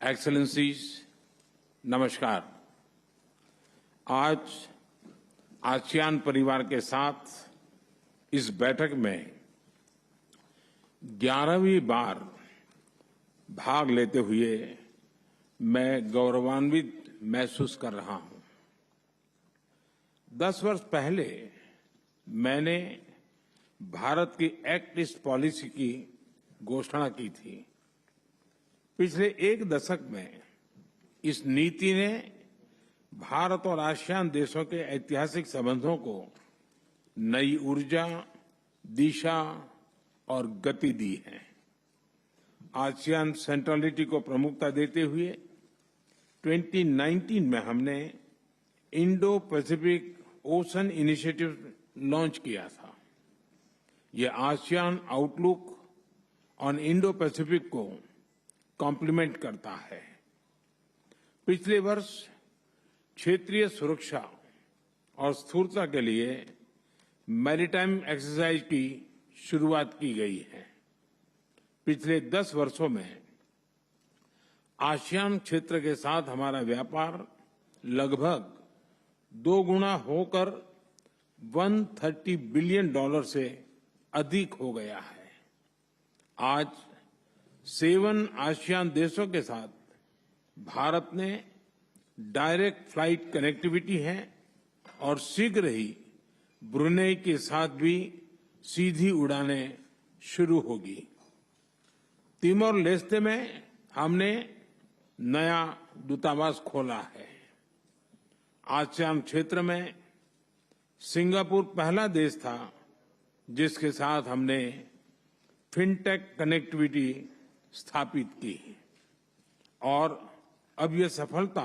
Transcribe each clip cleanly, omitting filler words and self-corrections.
Excellencies, नमस्कार। आज ASEAN परिवार के साथ इस बैठक में 11वीं बार भाग लेते हुए मैं गौरवान्वित महसूस कर रहा हूं। 10 वर्ष पहले मैंने भारत की एक्ट ईस्ट पॉलिसी की घोषणा की थी। पिछले एक दशक में इस नीति ने भारत और आसियान देशों के ऐतिहासिक संबंधों को नई ऊर्जा, दिशा और गति दी है। आसियान सेंट्रलिटी को प्रमुखता देते हुए 2019 में हमने Indo Pacific ocean initiative launch किया था। ये ASEAN outlook on Indo Pacific को कॉम्प्लीमेंट करता है। पिछले वर्ष क्षेत्रीय सुरक्षा और स्थिरता के लिए मैरीटाइम एक्सरसाइज की शुरुआत की गई है। पिछले 10 वर्षों में आसियान क्षेत्र के साथ हमारा व्यापार लगभग 2 गुना होकर $130 बिलियन से अधिक हो गया है। आज 7 आसियान देशों के साथ भारत ने डायरेक्ट फ्लाइट कनेक्टिविटी है और शीघ्र ही ब्रुनेई के साथ भी सीधी उड़ानें शुरू होगी। तिमोर लेस्ते में हमने नया दूतावास खोला है। आसियान क्षेत्र में सिंगापुर पहला देश था जिसके साथ हमने फिनटेक कनेक्टिविटी स्थापित की और अब ये सफलता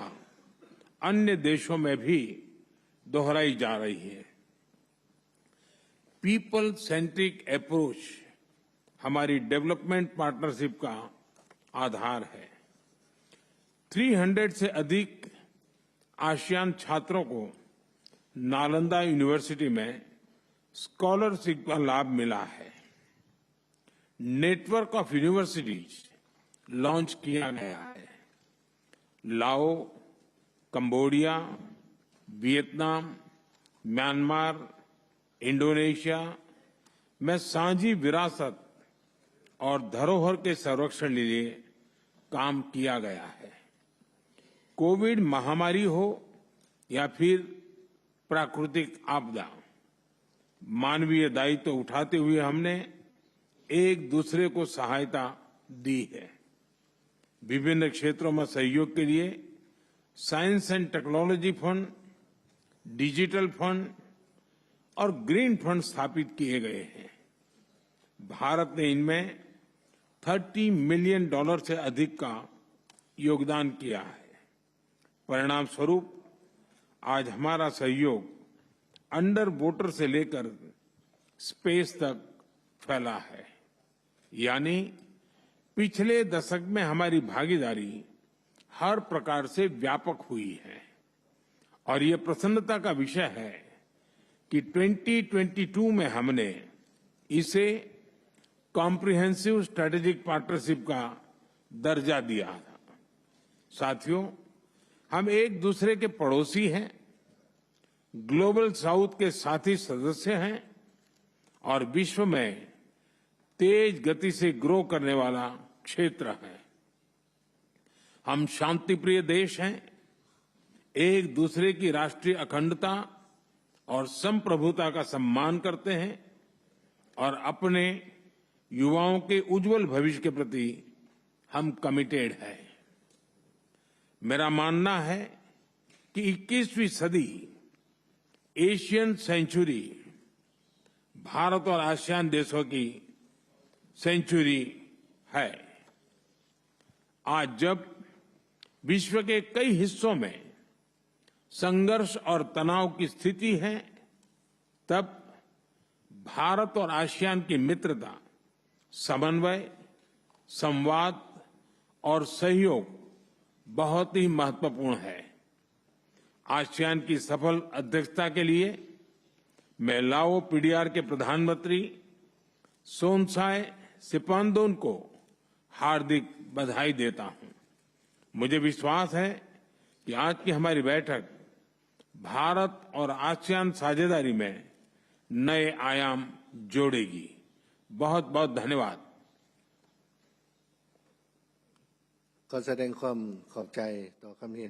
अन्य देशों में भी दोहराई जा रही है। पीपल सेंट्रिक अप्रोच हमारी डेवलपमेंट पार्टनरशिप का आधार है। 300 से अधिक आसियान छात्रों को नालंदा यूनिवर्सिटी में स्कॉलरशिप का लाभ मिला है। नेटवर्क ऑफ यूनिवर्सिटीज लॉन्च किया गया है। लाओ, कंबोडिया, वियतनाम, म्यांमार, इंडोनेशिया में साझी विरासत और धरोहर के संरक्षण के लिए काम किया गया है। कोविड महामारी हो या फिर प्राकृतिक आपदा, मानवीय दायित्व उठाते हुए हमने एक दूसरे को सहायता दी है। विभिन्न क्षेत्रों में सहयोग के लिए science and technology fund, digital fund और ग्रीन फंड स्थापित किए गए हैं। भारत ने इनमें $30 मिलियन से अधिक का योगदान किया है। परिणाम स्वरूप आज हमारा सहयोग अंडर वाटर से लेकर स्पेस तक फैला है। यानी पिछले दशक में हमारी भागीदारी हर प्रकार से व्यापक हुई है और ये प्रसन्नता का विषय है कि 2022 में हमने इसे कॉम्प्रिहेंसिव स्ट्रेटेजिक पार्टनरशिप का दर्जा दिया था। साथियों, हम एक दूसरे के पड़ोसी हैं, ग्लोबल साउथ के साथी सदस्य हैं और विश्व में तेज गति से ग्रो करने वाला क्षेत्र है। हम शांतिप्रिय देश हैं, एक दूसरे की राष्ट्रीय अखंडता और संप्रभुता का सम्मान करते हैं और अपने युवाओं के उज्जवल भविष्य के प्रति हम कमिटेड हैं। मेरा मानना है कि 21वीं सदी एशियन सेंचुरी भारत और आसियान देशों की सेंचुरी है। आज जब विश्व के कई हिस्सों में संघर्ष और तनाव की स्थिति है, तब भारत और आसियान की मित्रता, समन्वय, संवाद और सहयोग बहुत ही महत्वपूर्ण है। आसियान की सफल अध्यक्षता के लिए मैं लाओ पीडीआर के प्रधानमंत्री सोनसाई सिपांदोन को हार्दिक बधाई देता हूं। मुझे विश्वास है कि आज की हमारी बैठक भारत और आसियान साझेदारी में नए आयाम जोड़ेगी। बहुत बहुत धन्यवाद। ขอแสดงความขอบใจต่อคำเห็น